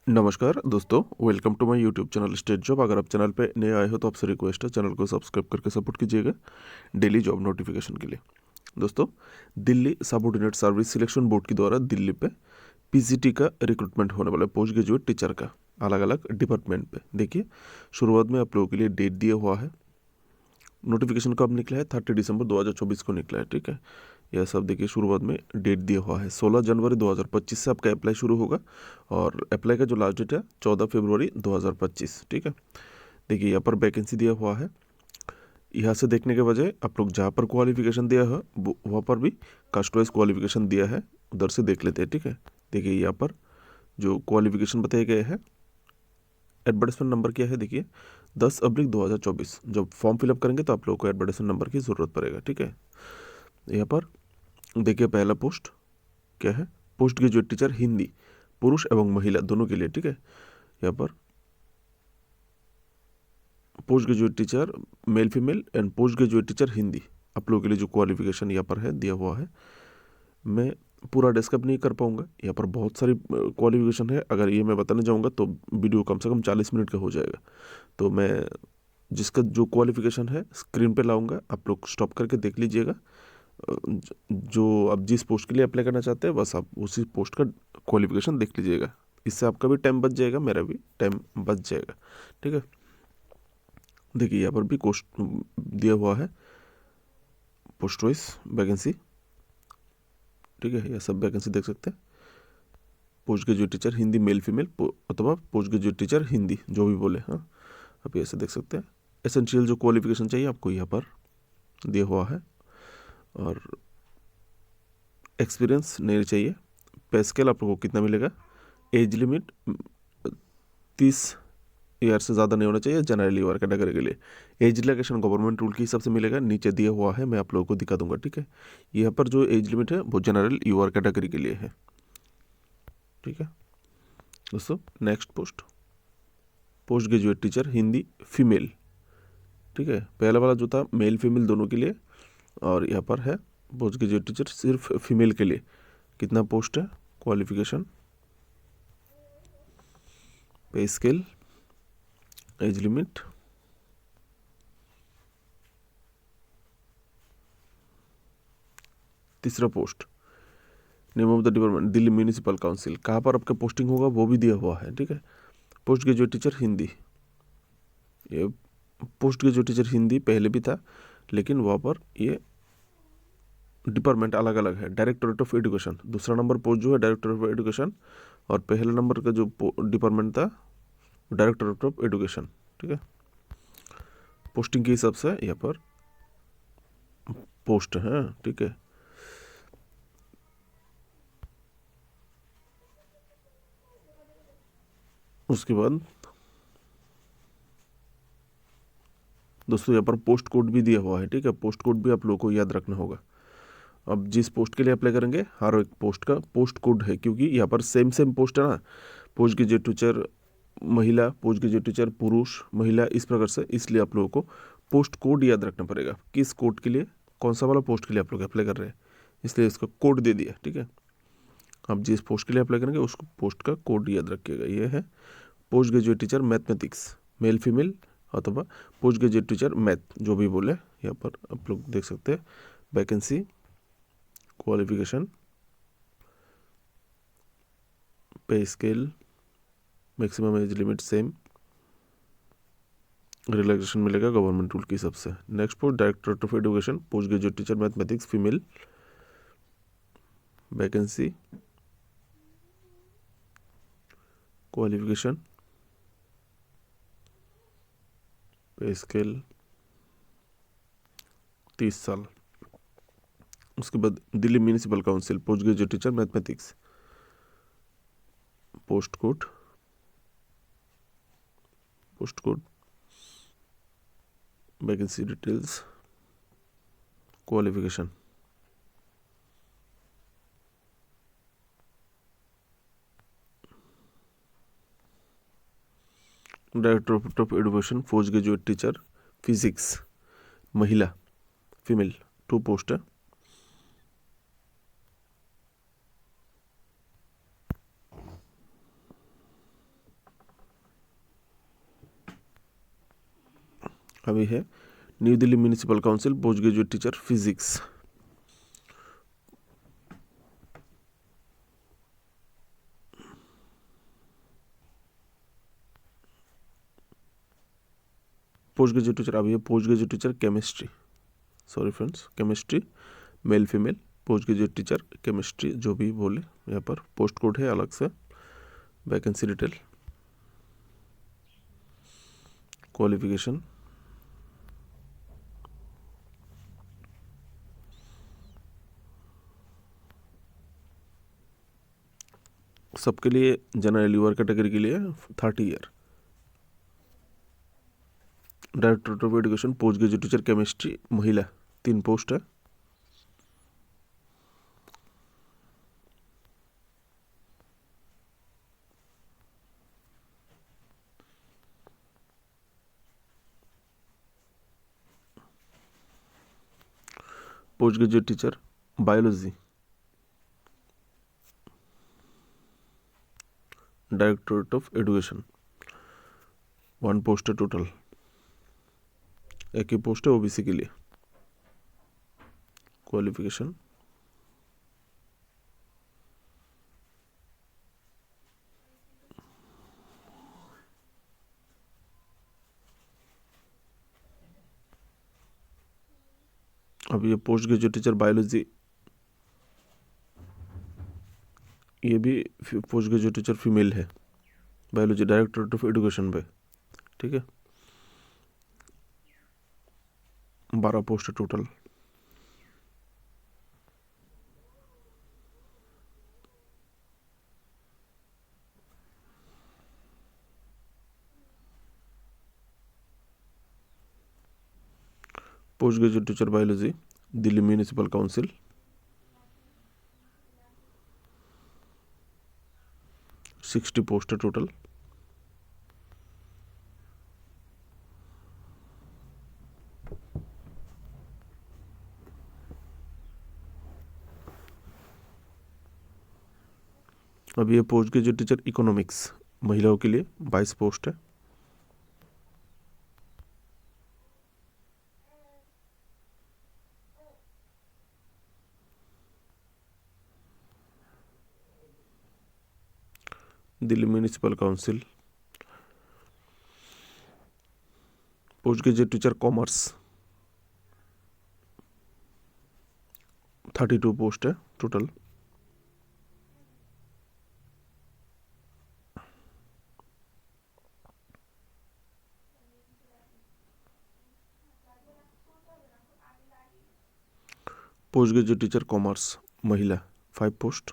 नमस्कार दोस्तों, welcome to my YouTube channel State Job. अगर आप चैनल पे नए आए हो तो आपसे रिक्वेस्ट है चैनल को सब्सक्राइब करके सपोर्ट कीजिएगा डेली जॉब नोटिफिकेशन के लिए। दोस्तों, Delhi subordinate service selection board के द्वारा दिल्ली पे पीजीटी का रिक्रूटमेंट होने वाला है, पोस्ट ग्रेजुएट टीचर का, अलग अलग डिपार्टमेंट पे। देखिए, शुरुआत में आप लोगों के लिए डेट दिया हुआ है। नोटिफिकेशन कब निकला है? 30 दिसंबर 2024 को निकला है। ठीक है, यह सब देखिए, शुरुआत में डेट दिया हुआ है 16 जनवरी 2025 से आपका अप्लाई शुरू होगा और अप्लाई का जो लास्ट डेट है 14 फरवरी 2025। ठीक है, देखिए यहाँ पर वैकेंसी दिया हुआ है। यहाँ से देखने के बजाय आप लोग जहाँ पर क्वालिफिकेशन दिया है वहाँ पर भी कास्ट वाइज क्वालिफिकेशन दिया है, उधर से देख लेते हैं। ठीक है, देखिए यहाँ पर जो क्वालिफिकेशन बताए गए हैं, एडवर्टाइजमेंट नंबर क्या है? देखिए 10/2024। जब फॉर्म फिलअप करेंगे तो आप लोगों को एडवर्टाइजमेंट नंबर की ज़रूरत पड़ेगा। ठीक है, यहाँ पर देखिए पहला पोस्ट क्या है? पोस्ट ग्रेजुएट टीचर हिंदी, पुरुष एवं महिला दोनों के लिए। ठीक है, यहाँ पर post graduate teacher male female and post graduate teacher Hindi, आप लोगों के लिए जो क्वालिफिकेशन यहाँ पर है दिया हुआ है। मैं पूरा डिस्कस नहीं कर पाऊंगा, यहाँ पर बहुत सारी क्वालिफिकेशन है। अगर ये मैं बताने जाऊँगा तो वीडियो कम से कम 40 मिनट का हो जाएगा। तो मैं जिसका जो क्वालिफिकेशन है स्क्रीन पे लाऊंगा, आप लोग स्टॉप करके देख लीजिएगा। जो आप जिस पोस्ट के लिए अप्लाई करना चाहते हैं बस आप उसी पोस्ट का क्वालिफिकेशन देख लीजिएगा। इससे आपका भी टाइम बच जाएगा, मेरा भी टाइम बच जाएगा। ठीक है, देखिए यहाँ पर भी पोस्ट दिया हुआ है, पोस्ट वाइज वैकेंसी। ठीक है, यह सब वैकेंसी देख सकते हैं। Post graduate teacher Hindi male female अथवा पोस्ट ग्रेजुएट टीचर हिंदी, जो भी बोले। हाँ, आप ऐसे देख सकते हैं। एसेंशियल जो क्वालिफिकेशन चाहिए आपको यहाँ पर दिया हुआ है, और एक्सपीरियंस नहीं चाहिए। पे स्केल आप लोगों को कितना मिलेगा? एज लिमिट 30 ईयर से ज़्यादा नहीं होना चाहिए जनरल यूआर कैटेगरी के लिए। एज रिलैक्सेशन गवर्नमेंट रूल के हिसाब से मिलेगा, नीचे दिया हुआ है, मैं आप लोगों को दिखा दूंगा। ठीक है, यहाँ पर जो एज लिमिट है वो जनरल यूआर कैटेगरी के लिए है। ठीक है दोस्तों, next post post graduate teacher Hindi female. ठीक है, पहला वाला जो था मेल फीमेल दोनों के लिए, और यहाँ पर है पोस्ट ग्रेजुएट टीचर सिर्फ फीमेल के लिए। कितना पोस्ट है? Qualification, pay scale, age limit, तीसरा post name of the department Delhi municipal council, कहाँ पर आपका पोस्टिंग होगा वो भी दिया हुआ है। ठीक है, पोस्ट ग्रेजुएट टीचर हिंदी, ये पोस्ट ग्रेजुएट टीचर हिंदी पहले भी था, लेकिन वहाँ पर ये डिपार्टमेंट अलग अलग है। डायरेक्टोरेट ऑफ एजुकेशन दूसरा नंबर पोस्ट जो है डायरेक्टोरेट ऑफ एजुकेशन, और पहले नंबर का जो डिपार्टमेंट था डायरेक्टोरेट ऑफ एजुकेशन। ठीक है, पोस्टिंग के हिसाब से यहाँ पर पोस्ट है। ठीक है, उसके बाद दोस्तों यहाँ पर पोस्ट कोड भी दिया हुआ है। ठीक है, पोस्ट कोड भी आप लोगों को याद रखना होगा। अब जिस पोस्ट के लिए अप्लाई करेंगे हर एक पोस्ट का पोस्ट कोड है, क्योंकि यहाँ पर सेम सेम पोस्ट है ना। पोस्ट ग्रेजुएट टीचर महिला, पोस्ट ग्रेजुएट टीचर पुरुष, महिला, इस प्रकार से, इसलिए आप लोगों को पोस्ट कोड याद रखना पड़ेगा। किस कोड के लिए, कौन सा वाला पोस्ट के लिए आप लोग अप्लाई कर रहे हैं, इसलिए इसका कोड दे दिया। ठीक है, आप जिस पोस्ट के लिए अप्लाई करेंगे उस पोस्ट का कोड याद रखिएगा। ये है post graduate teacher mathematics, male female, अथवा पोस्ट ग्रेजुएट टीचर मैथ, जो भी बोले। यहाँ पर आप लोग देख सकते हैं vacancy, qualification, pay scale, maximum age limit same, relaxation मिलेगा गवर्नमेंट रूल के हिसाब से। Next post directorate of education, post graduate teacher mathematics female, vacancy, qualification, pay scale 30 साल। उसके बाद Delhi municipal council, post graduate teacher mathematics, post code, vacancy details, qualification. Directorate of education, post graduate teacher physics, महिला, female, 2 post है। अभी है new Delhi municipal council post graduate teacher physics. Post graduate teacher अभी है post graduate teacher chemistry, sorry friends, chemistry male female, post graduate teacher chemistry जो भी बोले, यहाँ पर पोस्ट कोड है अलग से, वैकेंसी डिटेल, क्वालिफिकेशन, सबके लिए जनरल यूआर कैटेगरी के लिए 30 year. Director of education post graduate teacher chemistry महिला 3 पोस्ट है। Post graduate teacher biology, directorate of education 1 post है टोटल, एक ही पोस्ट है ओबीसी के लिए। क्वालिफिकेशन, अब ये पोस्ट ग्रेजुएट टीचर बायोलॉजी, ये भी पोस्ट ग्रेजुएट टीचर फीमेल है बायोलॉजी, डायरेक्टरेट ऑफ एजुकेशन पे, ठीक है। 12 पोस्ट है total. Post graduate teacher biology Delhi municipal council 60 post है टोटल। अब ये पोस्ट ग्रेजुएट टीचर इकोनॉमिक्स महिलाओं के लिए 22 पोस्ट है। Delhi municipal council post graduate teacher commerce 32 post है total. Post graduate teacher commerce महिला 5 पोस्ट।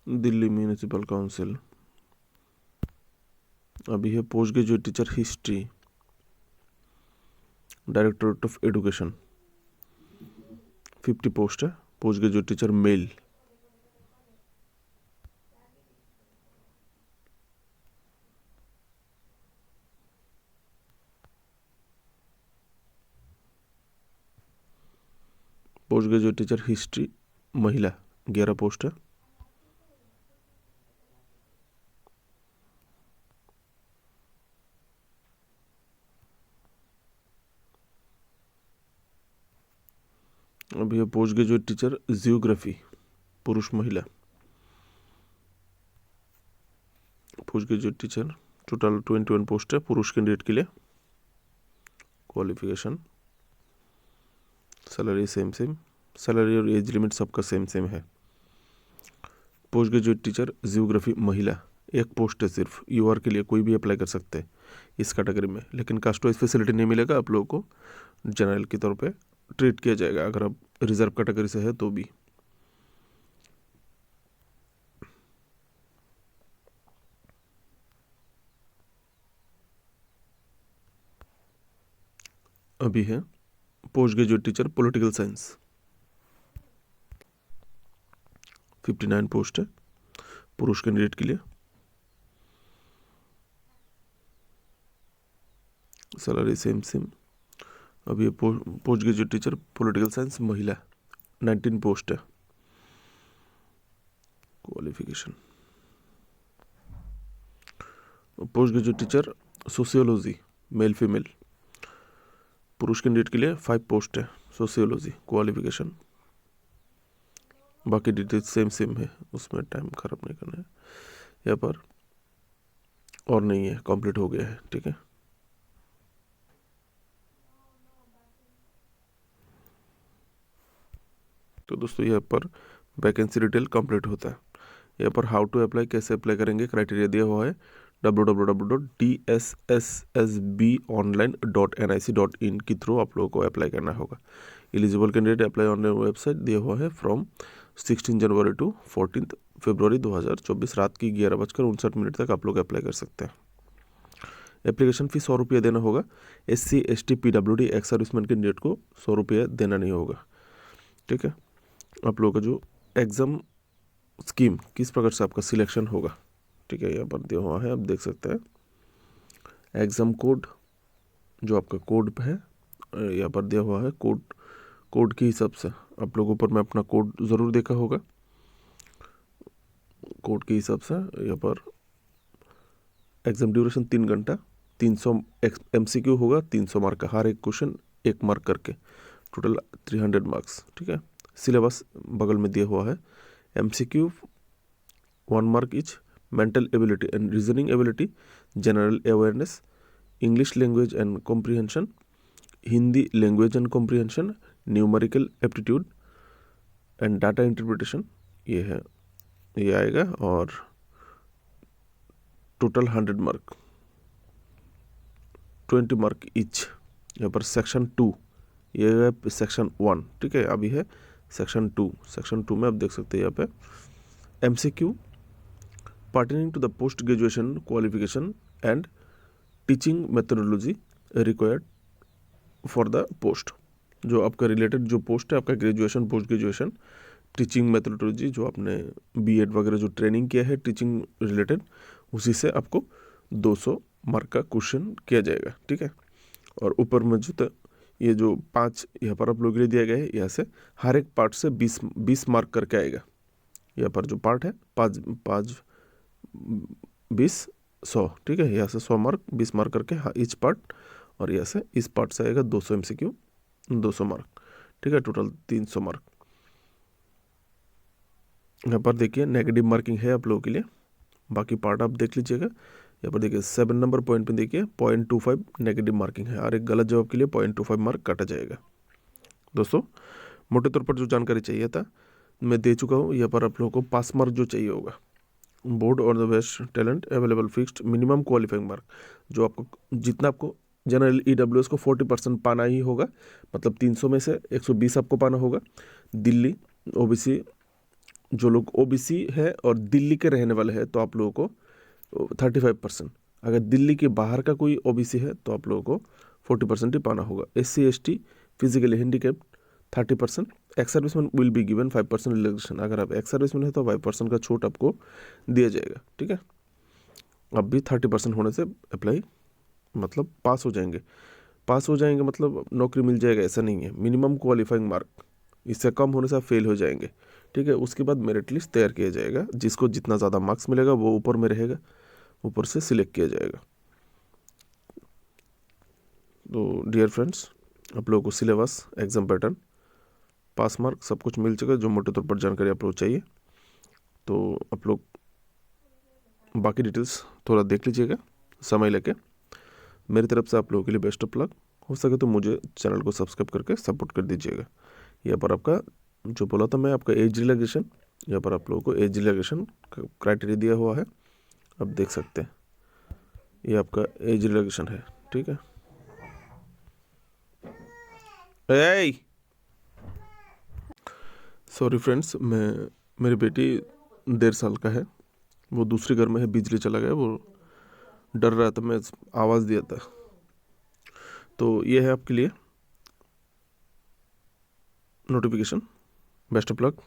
दिल्ली म्यूनिसिपल काउंसिल अभी है post graduate teacher history, directorate of education 50 post है। Post graduate teacher male, post graduate teacher history महिला 11 post है। अभी है post graduate teacher geography पुरुष महिला, post graduate teacher total 21 post है पुरुष कैंडिडेट के लिए। क्वालिफिकेशन, सैलरी सेम, सैलरी और एज लिमिट सबका सेम है। पोस्ट ग्रेजुएट टीचर जियोग्राफी महिला 1 पोस्ट है सिर्फ, यूआर के लिए कोई भी अप्लाई कर सकते हैं इस कैटेगरी में, लेकिन कास्ट वाइज फैसिलिटी नहीं मिलेगा आप लोगों को, जनरल के तौर पे ट्रीट किया जाएगा अगर आप रिजर्व कैटेगरी से है तो भी। अभी है post graduate teacher political science 59 post है पुरुष कैंडिडेट के लिए। सैलरी सेम, अब ये post graduate teacher political science महिला 19 पोस्ट है। Qualification post graduate teacher sociology male female, पुरुष कैंडिडेट के लिए 5 पोस्ट है सोशियोलॉजी। क्वालिफिकेशन बाकी डिटेल्स सेम है, उसमें टाइम खराब नहीं करना है। यहाँ पर और नहीं है, कंप्लीट हो गया है। ठीक है, तो दोस्तों यहाँ पर वैकेंसी डिटेल कंप्लीट होता है। यहाँ पर हाउ टू अप्लाई, कैसे अप्लाई करेंगे, क्राइटेरिया दिया हुआ है www.dssbonline.nic.in के थ्रू आप लोगों को अप्लाई करना होगा। Eligible candidate apply online website दिया हुआ है फ्रॉम 16 जनवरी टू 14 फरवरी 2024 रात की 11:59 तक आप लोग अप्लाई कर सकते हैं। एप्लीकेशन फी 100 रुपये देना होगा। SC ST PWD ex serviceman candidate को 100 रुपये देना नहीं होगा। ठीक है, आप लोगों का जो एग्ज़ाम स्कीम किस प्रकार से आपका सिलेक्शन होगा, ठीक है, यहाँ पर दिया हुआ है, आप देख सकते हैं। एग्ज़ाम कोड जो आपका कोड है यहाँ पर दिया हुआ है, कोड के हिसाब से आप लोगों पर मैं अपना कोड ज़रूर देखा होगा। कोड के हिसाब से यहाँ पर एग्ज़ाम ड्यूरेशन 3 घंटा, 300 MCQ होगा, 300 मार्क का, हर एक क्वेश्चन 1 मार्क करके, टोटल 300 मार्क्स। ठीक है, सिलेबस बगल में दिया हुआ है। MCQ 1 mark etch, mental ability and reasoning ability, general awareness, English language and comprehension, Hindi language and comprehension, numerical aptitude and data interpretation, ये है, ये आएगा। और टोटल 100 मार्क, 20 मार्क इच। यहाँ पर सेक्शन 2, ये है सेक्शन 1। ठीक है, अभी है सेक्शन 2। सेक्शन 2 में आप देख सकते हैं यहाँ पे MCQ pertaining to the post graduation qualification and teaching methodology required for the post। जो आपका रिलेटेड जो पोस्ट है, आपका graduation post graduation teaching methodology, जो आपने B.Ed वगैरह जो ट्रेनिंग किया है टीचिंग रिलेटेड, उसी से आपको 200 मार्क का क्वेश्चन किया जाएगा। ठीक है, और ऊपर में जो ये जो 5 यहाँ पर आप लोगों के लिए दिया गया है, यहाँ से हर एक पार्ट से 20 मार्क करके आएगा। यहाँ पर जो पार्ट है 5 20 100। ठीक है, यहाँ से 100 मार्क 20 मार्क करके ईच पार्ट, और यहाँ से इस पार्ट से आएगा 200 MCQ 200 मार्क। ठीक है, टोटल 300 मार्क। यहाँ पर देखिए नेगेटिव मार्किंग है आप लोगों के लिए, बाकी पार्ट आप देख लीजिएगा। यहाँ पर देखिए 7 नंबर पॉइंट पे देखिए 0.25 नेगेटिव मार्किंग है, और एक गलत जवाब के लिए 0.25 मार्क काटा जाएगा। दोस्तों मोटे तौर पर जो जानकारी चाहिए था मैं दे चुका हूँ। यहाँ पर आप लोगों को पास मार्क जो चाहिए होगा, बोर्ड और the best talent available fixed minimum qualifying mark, जो आपको जितना आपको जनरल EWS को 40% पाना ही होगा, मतलब 300 में से 120 आपको पाना होगा। दिल्ली OBC, जो लोग OBC है और दिल्ली के रहने वाले हैं तो आप लोगों को 35%, अगर दिल्ली के बाहर का कोई OBC है तो आप लोगों को 40% ही पाना होगा। SC ST physically handicapped 30%, ex serviceman will be given 5% relaxation. अगर आप एक्स सर्विसमैन है तो 5% का छूट आपको दिया जाएगा। ठीक है, अब भी 30% होने से अप्लाई मतलब पास हो जाएंगे। मतलब नौकरी मिल जाएगा ऐसा नहीं है, मिनिमम क्वालिफाइंग मार्क, इससे कम होने से आप फेल हो जाएंगे। ठीक है, उसके बाद मेरिट लिस्ट तैयार किया जाएगा, जिसको जितना ज़्यादा मार्क्स मिलेगा वो ऊपर में रहेगा, ऊपर से सिलेक्ट किया जाएगा। तो डियर फ्रेंड्स, आप लोगों को सिलेबस, एग्जाम पैटर्न, पास मार्क सब कुछ मिल चुका है। जो मोटे तौर पर जानकारी आप लोग चाहिए तो आप लोग बाकी डिटेल्स थोड़ा देख लीजिएगा समय लेके। मेरी तरफ से आप लोगों के लिए बेस्ट ऑफ लक। हो सके तो मुझे चैनल को सब्सक्राइब करके सपोर्ट कर दीजिएगा। यहाँ पर आपका जो बोला था मैं, आपका एज रिलैक्सेशन, यहाँ पर आप लोगों को एज रिलैक्सेशन का क्राइटेरिया दिया हुआ है, आप देख सकते हैं। ये आपका एज रिलैक्सेशन है। ठीक है, सॉरी फ्रेंड्स, मेरी बेटी 1.5 साल का है, वो दूसरे घर में है, बिजली चला गया, वो डर रहा था, मैं आवाज़ दिया था। तो ये है आपके लिए notification. Best of luck,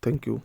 thank you.